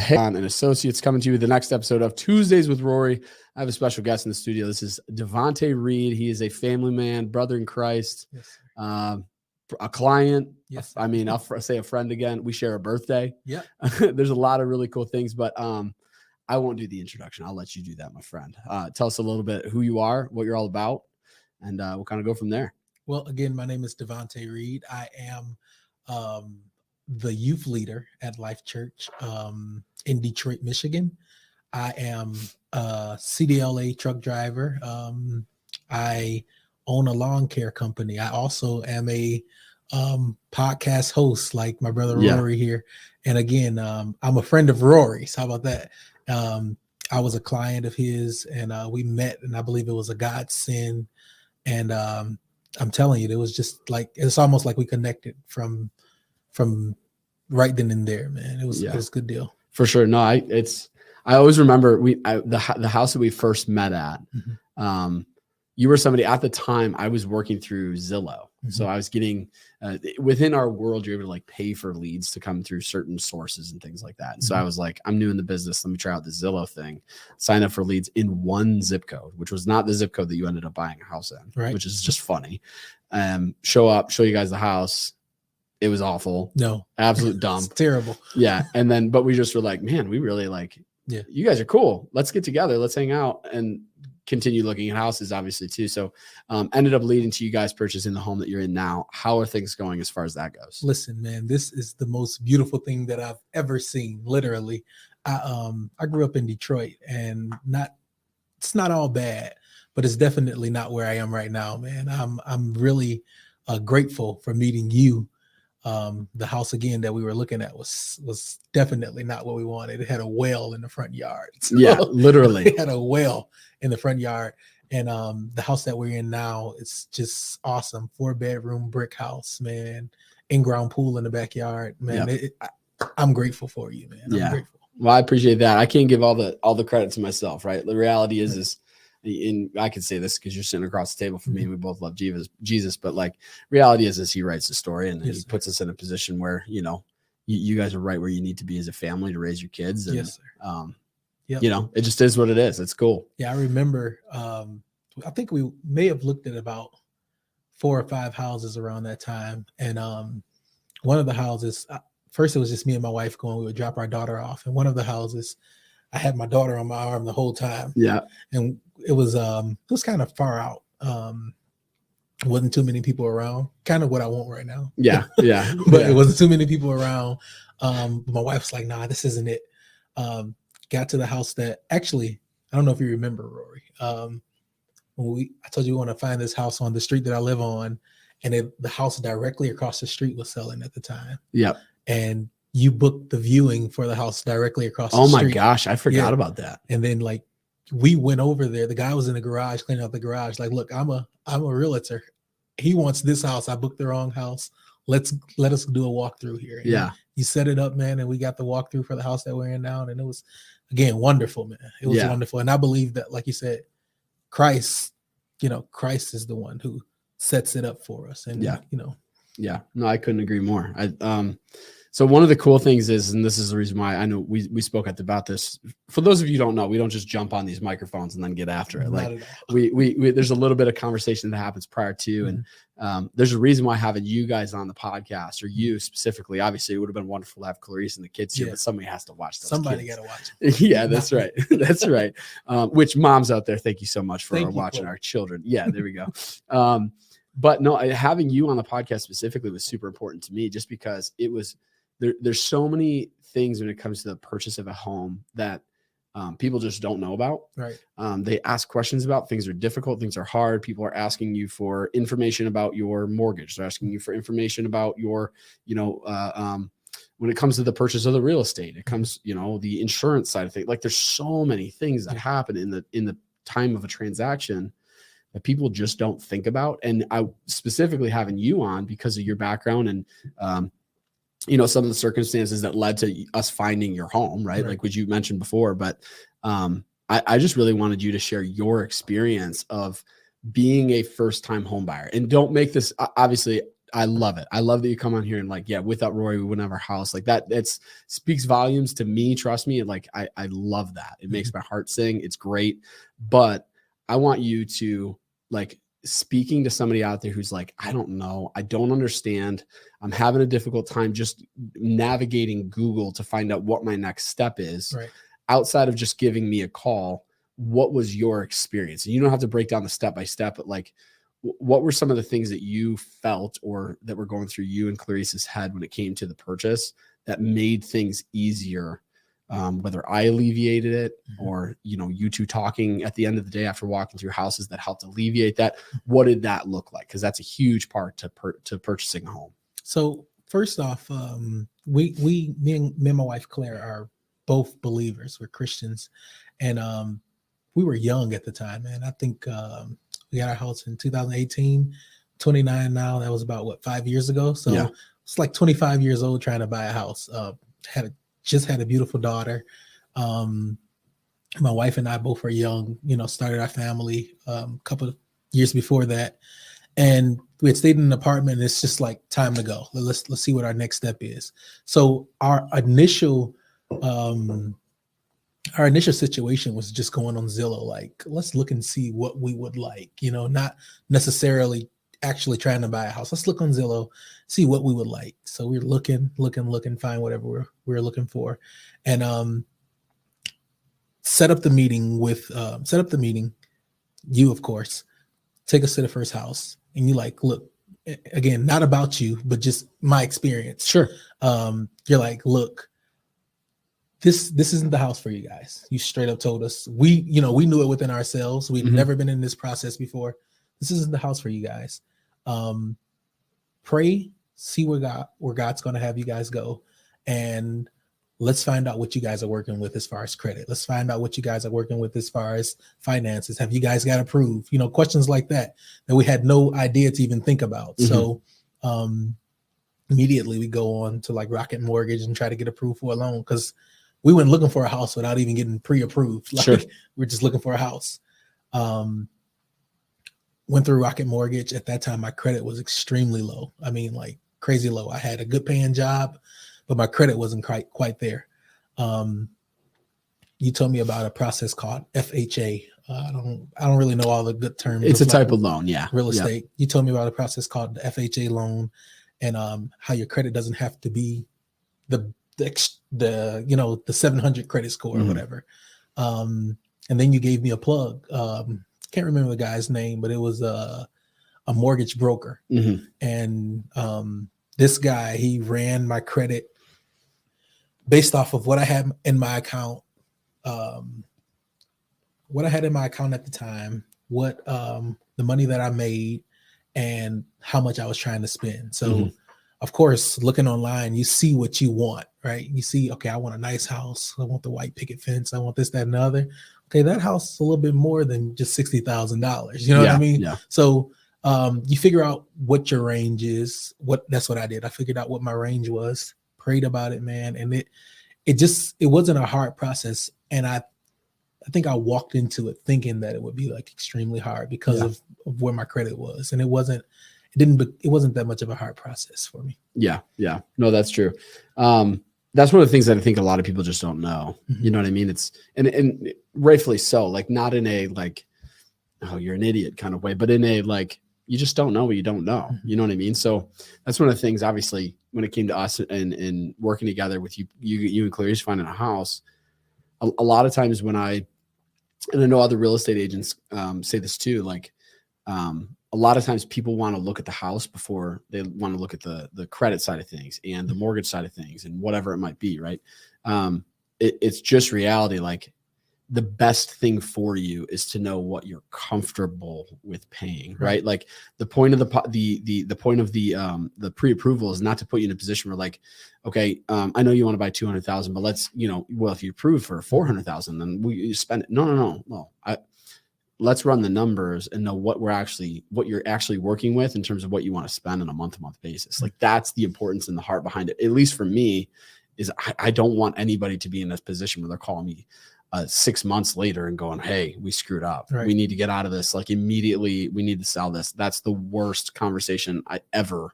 Hey, and Associates coming to you with the next episode of Tuesdays with Rory. I have a special guest in the studio. This is Davontae Reed. He is a family man, brother in Christ, Yes, a client. yes. I'll say a friend again. We share a birthday. Yeah. There's a lot of really cool things, but I won't do the introduction. I'll let you do that, my friend. Tell us a little bit who you are, what you're all about, and we'll kind of go from there. Well, again, my name is Davontae Reed. I am the youth leader at Life Church in Detroit, Michigan. I am a CDLA truck driver. I own a lawn care company. I also am a podcast host, like my brother Rory here. And again, I'm a friend of Rory's. How about that? I was a client of his, and we met, and I believe it was a godsend. And I'm telling you, it was just like, it's almost like we connected from right then and there, man. It was a good deal. For sure. No, I always remember the house that we first met at. Mm-hmm. You were somebody at the time. I was working through Zillow, so I was getting within our world. You're able to like pay for leads to come through certain sources and things like that. And so I was like, I'm new in the business. Let me try out the Zillow thing. Sign up for leads in one zip code, which was not the zip code that you ended up buying a house in, right? Which is just funny. Show up, show you guys the house. It was awful. No, absolute dumb. It's terrible. Yeah. And then, but we just were like, man, we really like, you guys are cool. Let's get together. Let's hang out and continue looking at houses, obviously, too. So ended up leading to you guys purchasing the home that you're in now. How are things going as far as that goes? Listen, man, this is the most beautiful thing that I've ever seen. Literally. I grew up in Detroit, and it's not all bad, but it's definitely not where I am right now, man. I'm really grateful for meeting you. The house again that we were looking at was definitely not what we wanted. It had a well in the front yard. So yeah, literally. It had a well in the front yard. And the house that we're in now, it's just awesome. 4-bedroom brick house, man. In-ground pool in the backyard, man. Yep. I'm grateful for you, man. I'm grateful. Well, I appreciate that. I can't give all the credit to myself, right? The reality is I can say this because you're sitting across the table from me. We both love Jesus, but like reality is he writes the story, and he puts us in a position where, you guys are right where you need to be as a family to raise your kids. And, it just is what it is. It's cool. Yeah. I remember, I think we may have looked at about 4 or 5 houses around that time. And one of the houses, first it was just me and my wife going, we would drop our daughter off. And one of the houses, I had my daughter on my arm the whole time. Yeah. And it was kind of far out. Wasn't too many people around, kind of what I want right now. Yeah. Yeah. But it wasn't too many people around. But my wife was like, nah, this isn't it. Got to the house that actually, I don't know if you remember, Rory. I told you we want to find this house on the street that I live on. And the house directly across the street was selling at the time. Yep. And you booked the viewing for the house directly across the street. Oh my gosh, I forgot about that. And then like we went over there. The guy was in the garage cleaning out the garage. Like, look, I'm a realtor. He wants this house. I booked the wrong house. Let us do a walkthrough here. And he set it up, man, and we got the walkthrough for the house that we're in now. And it was, again, wonderful, man. It was wonderful. And I believe that, like you said, Christ is the one who sets it up for us. And no, I couldn't agree more. So one of the cool things is, and this is the reason why I know we spoke about this. For those of you who don't know, we don't just jump on these microphones and then get after it. Like we there's a little bit of conversation that happens prior to, and there's a reason why having you guys on the podcast, or you specifically. Obviously, it would have been wonderful to have Clarice and the kids here, but somebody has to watch those. Somebody got to watch it. Yeah, that's right. That's right. Which moms out there, thank you so much for watching our children. Yeah, there we go. But no, having you on the podcast specifically was super important to me, just because it was. There's so many things when it comes to the purchase of a home that people just don't know about. Right. They ask questions about. Things are difficult. Things are hard. People are asking you for information about your mortgage. They're asking you for information about your, when it comes to the purchase of the real estate, it comes, the insurance side of things. Like there's so many things that happen in the time of a transaction that people just don't think about. And I specifically having you on because of your background and, some of the circumstances that led to us finding your home, right? Like what you mentioned before, but I just really wanted you to share your experience of being a first-time home buyer. And don't make this, obviously, I love it. I love that you come on here and like, yeah, without Rory, we wouldn't have our house like that. It's speaks volumes to me. Trust me. Like, I love that. It makes my heart sing. It's great. But I want you to like speaking to somebody out there who's like, I don't know. I don't understand. I'm having a difficult time just navigating Google to find out what my next step is. Right. Outside of just giving me a call, what was your experience? And you don't have to break down the step by step, but like, what were some of the things that you felt or that were going through you and Clarice's head when it came to the purchase that made things easier? Whether I alleviated it or, you know, you two talking at the end of the day after walking through houses that helped alleviate that. What did that look like? Because that's a huge part to purchasing a home. So first off, me and my wife Claire are both believers. We're Christians, and we were young at the time. And I think we got our house in 2018, 29 now. That was about what, 5 years ago. So Yeah. it's like 25 years old trying to buy a house. Just had a beautiful daughter. My wife and I both are young, you know, started our family a couple of years before that. And we had stayed in an apartment, and it's just like time to go. Let's see what our next step is. So our initial situation was just going on Zillow, like, let's look and see what we would like, you know, not necessarily actually trying to buy a house. Let's look on Zillow, see what we would like. So we're looking, find whatever we're looking for, and set up the meeting. You, of course, take us to the first house, and you like, look, again, not about you, but just my experience. Sure. You're like, look, this isn't the house for you guys. You straight up told us. We knew it within ourselves. We've never been in this process before. This isn't the house for you guys. Pray, see where God's going to have you guys go, and let's find out what you guys are working with as far as credit. Let's find out what you guys are working with as far as finances. Have you guys got approved? You know, questions like that we had no idea to even think about. So immediately we go on to like Rocket Mortgage and try to get approved for a loan, because we went looking for a house without even getting pre-approved. Like, sure. We're just looking for a house. Went through Rocket Mortgage. At that time, my credit was extremely low. I mean, like crazy low. I had a good paying job, but my credit wasn't quite there. You told me about a process called FHA. I don't really know all the good terms. It's a type of loan, yeah. Real estate. You told me about a process called the FHA loan, and how your credit doesn't have to be the 700 credit score or whatever. And then you gave me a plug. Can't remember the guy's name, but it was a mortgage broker. And this guy, he ran my credit based off of what I had in my account, at the time, what the money that I made, and how much I was trying to spend. So of course, looking online, you see what you want, right? You see, okay, I want a nice house. I want the white picket fence. I want this, that, and the other. Okay, that house is a little bit more than just $60,000. You know what I mean? Yeah. So you figure out what your range is. That's what I did. I figured out what my range was, prayed about it, man. And it wasn't a hard process. And I think I walked into it thinking that it would be like extremely hard because of where my credit was. And it wasn't that much of a hard process for me. Yeah. No, that's true. That's one of the things that I think a lot of people just don't know. You know what I mean? It's and rightfully so, like not in a like, oh, you're an idiot kind of way, but in a like, you just don't know what you don't know. You know what I mean? So that's one of the things, obviously, when it came to us and working together with you and Clarice finding a house, a lot of times and I know other real estate agents say this too, like a lot of times people want to look at the house before they want to look at the credit side of things and the mortgage side of things and whatever it might be, right? It's just reality. Like the best thing for you is to know what you're comfortable with paying, right? Like the point of the point of the pre-approval is not to put you in a position where like, okay, I know you want to buy 200,000, but let's, well, if you approve for 400,000, then you spend it. No. Let's run the numbers and know what you're actually working with in terms of what you want to spend on a month-to-month basis. Like that's the importance and the heart behind it. At least for me, is I don't want anybody to be in this position where they're calling me 6 months later and going, hey, we screwed up. Right. We need to get out of this. Like immediately we need to sell this. That's the worst conversation I ever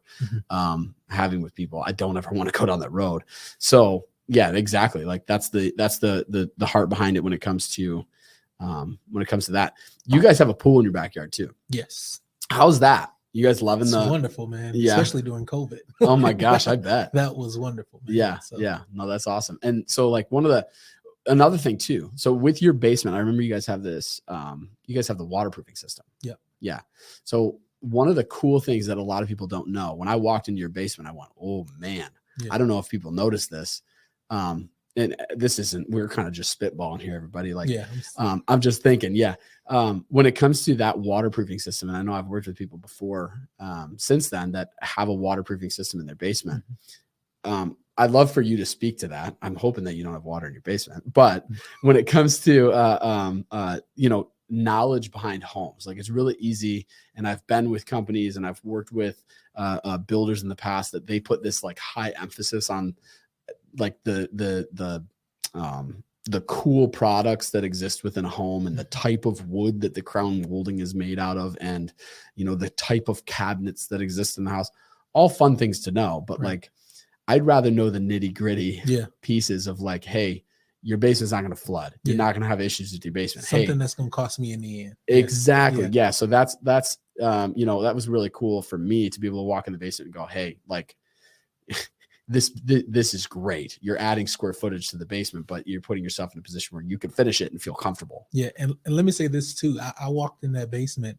having with people. I don't ever want to go down that road. So yeah, exactly. Like that's the heart behind it when it comes to that. You guys have a pool in your backyard too. Yes. How's that? You guys loving It's wonderful, man. Yeah. Especially during COVID. Oh my gosh, I bet. That was wonderful, man. Yeah. So. Yeah. No, that's awesome. And so like another thing too. So with your basement, I remember you guys have this, you guys have the waterproofing system. Yeah. Yeah. So one of the cool things that a lot of people don't know, when I walked into your basement, I went, oh man, I don't know if people noticed this. And this isn't, we're kind of just spitballing here, everybody. Like, I'm just thinking, when it comes to that waterproofing system, and I know I've worked with people before since then that have a waterproofing system in their basement. I'd love for you to speak to that. I'm hoping that you don't have water in your basement, but when it comes to, knowledge behind homes, like it's really easy. And I've been with companies and I've worked with builders in the past that they put this like high emphasis on like the cool products that exist within a home and the type of wood that the crown molding is made out of, and the type of cabinets that exist in the house. All fun things to know, but like I'd rather know the nitty gritty pieces of like, hey, your basement's not going to flood. You're not going to have issues with your basement. Something that's going to cost me in the end. Exactly. Yeah. So that's that was really cool for me to be able to walk in the basement and go, hey, like this is great. You're adding square footage to the basement, but you're putting yourself in a position where you can finish it and feel comfortable. Yeah. And let me say this too. I walked in that basement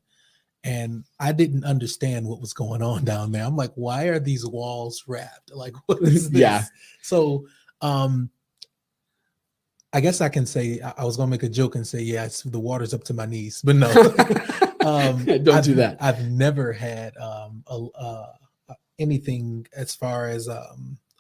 and I didn't understand what was going on down there. I'm like, why are these walls wrapped? Like, what is this? Yeah. So, I guess I can say, I was going to make a joke and say, the water's up to my knees, but no, don't do that. I've never had, anything as far as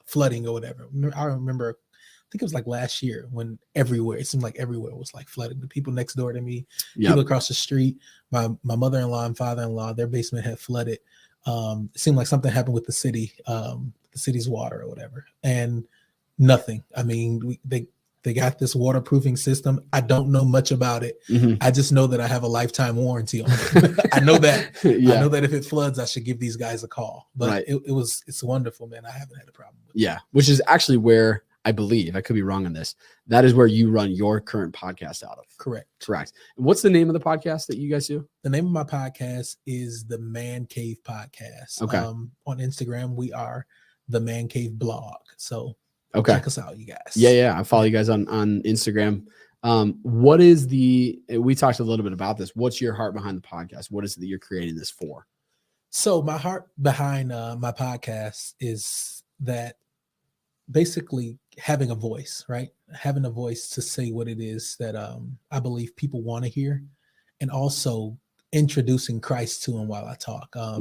flooding or whatever. I remember, I think it was like last year when it seemed like everywhere was like flooded. The people next door to me, people across the street, my mother-in-law and father-in-law, their basement had flooded. It seemed like something happened with the city's water or whatever, and nothing. I mean, they got this waterproofing system. I don't know much about it. I just know that I have a lifetime warranty on it. I know that. I know that if it floods, I should give these guys a call. But it's wonderful, man. I haven't had a problem with it. Yeah, which is actually where I believe, I could be wrong on this, that is where you run your current podcast out of. Correct. And what's the name of the podcast that you guys do? The name of my podcast is the Man Cave Podcast. Okay. On Instagram, we are the Man Cave Blog. So check us out, you guys. Yeah. I follow you guys on Instagram. What is we talked a little bit about this. What's your heart behind the podcast? What is it that you're creating this for? So my heart behind my podcast is that basically having a voice, right? Having a voice to say what it is that I believe people want to hear, and also introducing Christ to them while I talk. I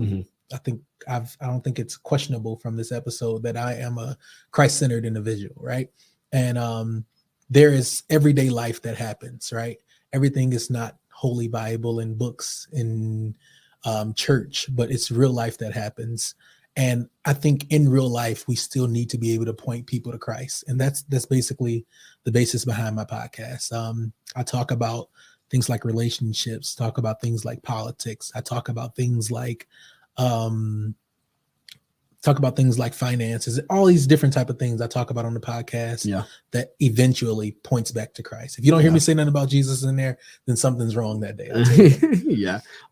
don't think it's questionable from this episode that I am a Christ-centered individual, right? And there is everyday life that happens, right? Everything is not Holy Bible and books in church, but it's real life that happens. And I think in real life, we still need to be able to point people to Christ. And that's basically the basis behind my podcast. I talk about things like relationships, talk about things like politics. I talk about things like finances, all these different type of things I talk about on the podcast that eventually points back to Christ. If you don't hear me say nothing about Jesus in there, then something's wrong that day.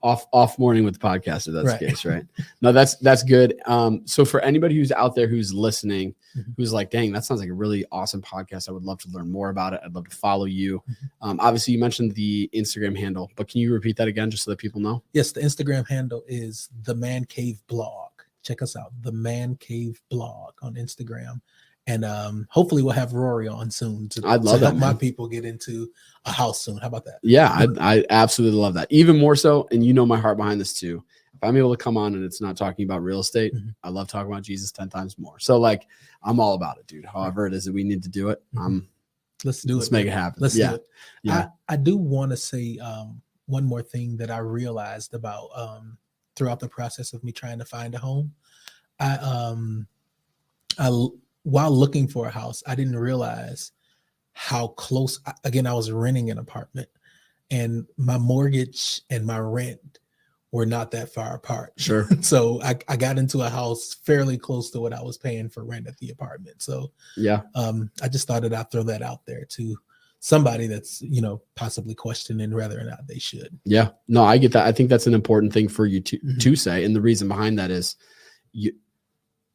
Off morning with the podcast, if that's the case, right? No, that's good. So for anybody who's out there who's listening, who's like, dang, that sounds like a really awesome podcast. I would love to learn more about it. I'd love to follow you. Obviously you mentioned the Instagram handle, but can you repeat that again just so that people know? Yes, the Instagram handle is the Man Cave Blog. Check us out, the Man Cave Blog on Instagram. And hopefully we'll have Rory on soon to help my people get into a house soon. How about that? Yeah, I absolutely love that. Even more so, and you know my heart behind this too. If I'm able to come on and it's not talking about real estate, I love talking about Jesus 10 times more. So like, I'm all about it, dude. However it is that we need to do it, let's make it happen. Let's do it. Yeah. I do want to say one more thing that I realized about throughout the process of me trying to find a home. I while looking for a house, I didn't realize how close, again, I was renting an apartment and my mortgage and my rent were not that far apart. Sure. So I got into a house fairly close to what I was paying for rent at the apartment. So Yeah. I just thought I'd throw that out there to somebody that's, possibly questioning whether or not they should. Yeah. No, I get that. I think that's an important thing for you to say. And the reason behind that is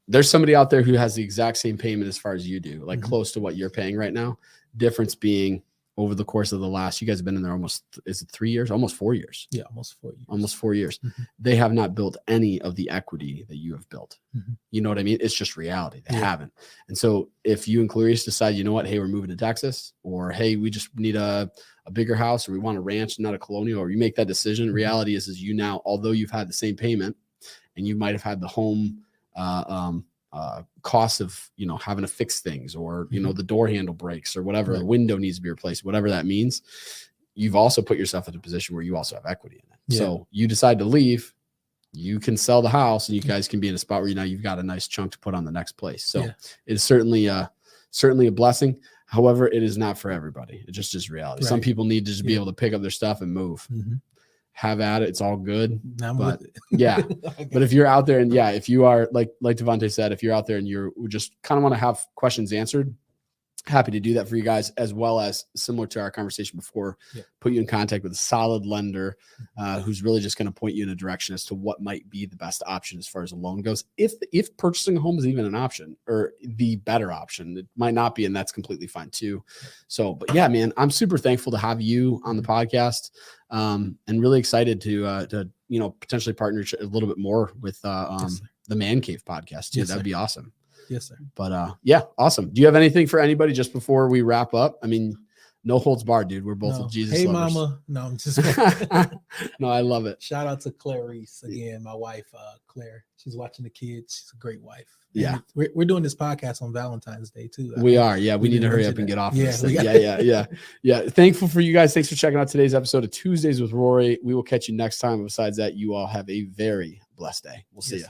there's somebody out there who has the exact same payment as far as you do, like close to what you're paying right now. Difference being over the course of the last, you guys have been in there is it 3 years? Almost 4 years. Yeah, almost 4 years. Almost 4 years. They have not built any of the equity that you have built. You know what I mean? It's just reality. They haven't. And so if you and Clarice decide, you know what, hey, we're moving to Texas, or hey, we just need a bigger house, or we want a ranch, not a colonial, or you make that decision, reality is you now, although you've had the same payment and you might have had the home cost of, having to fix things, or, the door handle breaks or whatever, the window needs to be replaced, whatever that means. You've also put yourself in a position where you also have equity in it. Yeah. So you decide to leave, you can sell the house and you guys can be in a spot where, you've got a nice chunk to put on the next place. So it is certainly a blessing. However, it is not for everybody. It just is reality. Right. Some people need to just be able to pick up their stuff and move. Have at it. It's all good. But if you're out there and if you are like Davontae said, if you're out there and you just kind of want to have questions answered, happy to do that for you guys, as well as, similar to our conversation before, put you in contact with a solid lender who's really just going to point you in a direction as to what might be the best option as far as a loan goes. If purchasing a home is even an option or the better option, it might not be, and that's completely fine too. So, but yeah, man, I'm super thankful to have you on the podcast, and really excited to potentially partner a little bit more with the Man Cave podcast too. That'd be awesome. Yes, sir. But awesome. Do you have anything for anybody just before we wrap up? I mean, no holds barred, dude. We're both Jesus Hey, lovers. mama. No, I'm just No, I love it. Shout out to Clarice again, my wife, Claire. She's watching the kids. She's a great wife. Yeah. And we're doing this podcast on Valentine's Day too. We are. Yeah. We need to hurry up and get off this thing. Yeah. Thankful for you guys. Thanks for checking out today's episode of Tuesdays with Rory. We will catch you next time. Besides that, you all have a very blessed day. We'll see you.